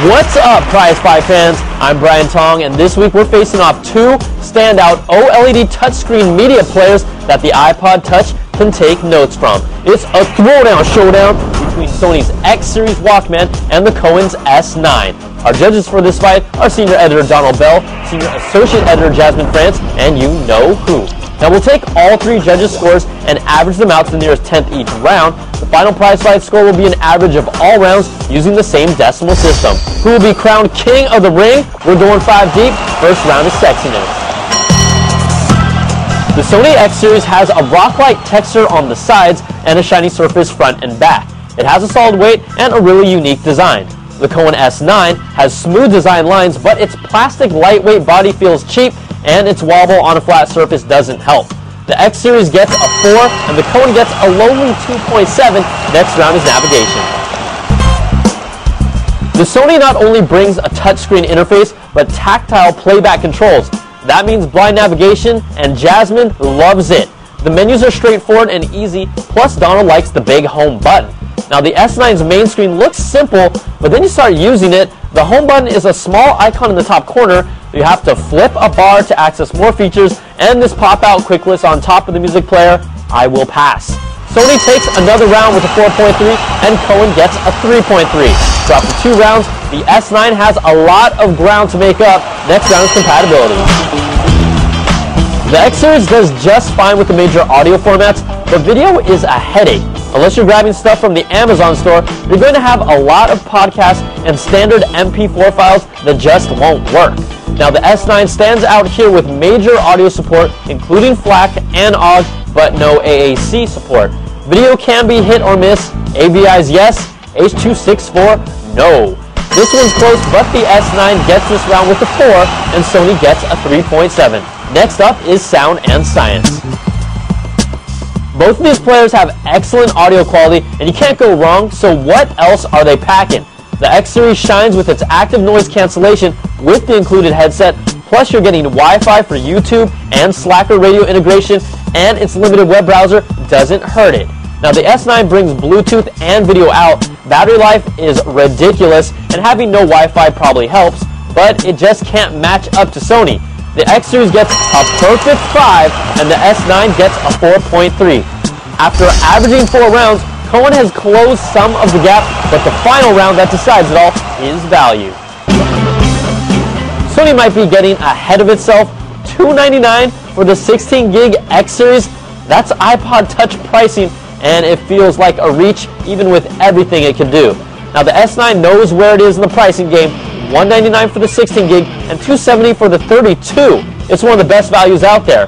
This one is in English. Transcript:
What's up, Prize Fight fans? I'm Brian Tong, and this week we're facing off two standout OLED touchscreen media players that the iPod Touch can take notes from. It's a throwdown showdown between Sony's X Series Walkman and the cowon's S9. Our judges for this fight are Senior Editor Donald Bell, Senior Associate Editor Jasmine France, and you know who. Now we'll take all three judges' scores and average them out to the nearest 10th each round. The final prize fight score will be an average of all rounds using the same decimal system. Who will be crowned king of the ring? We're going 5 deep. First round is sexiness. The Sony X Series has a rock-like texture on the sides and a shiny surface front and back. It has a solid weight and a really unique design. The cowon S9 has smooth design lines, but its plastic lightweight body feels cheap, and its wobble on a flat surface doesn't help. The X Series gets a 4, and the cowon gets a lowly 2.7. Next round is navigation. The Sony not only brings a touchscreen interface, but tactile playback controls. That means blind navigation, and Jasmine loves it. The menus are straightforward and easy, plus Donald likes the big home button. Now the S9's main screen looks simple, but then you start using it. The home button is a small icon in the top corner. You have to flip a bar to access more features, and this pop-out quick list on top of the music player. I will pass. Sony takes another round with a 4.3, and cowon gets a 3.3. So after 2 rounds, the S9 has a lot of ground to make up. Next round is compatibility. The X Series does just fine with the major audio formats, but video is a headache. Unless you're grabbing stuff from the Amazon store, you're going to have a lot of podcasts and standard MP4 files that just won't work. Now the S9 stands out here with major audio support, including FLAC and OGG, but no AAC support. Video can be hit or miss. AVI's yes, H.264 no. This one's close, but the S9 gets this round with a 4, and Sony gets a 3.7. Next up is sound and science. Both of these players have excellent audio quality, and you can't go wrong, so what else are they packing? The X Series shines with its active noise cancellation with the included headset, plus you're getting Wi-Fi for YouTube and Slacker radio integration, and its limited web browser doesn't hurt it. Now the S9 brings Bluetooth and video out. Battery life is ridiculous, and having no Wi-Fi probably helps, but it just can't match up to Sony. The X Series gets a perfect 5, and the S9 gets a 4.3. After averaging 4 rounds, cowon has closed some of the gap, but the final round that decides it all is value. Sony might be getting ahead of itself. $299 for the 16 gig X Series. That's iPod Touch pricing, and it feels like a reach even with everything it can do. Now the S9 knows where it is in the pricing game. $199 for the 16 gig and $270 for the 32. It's one of the best values out there.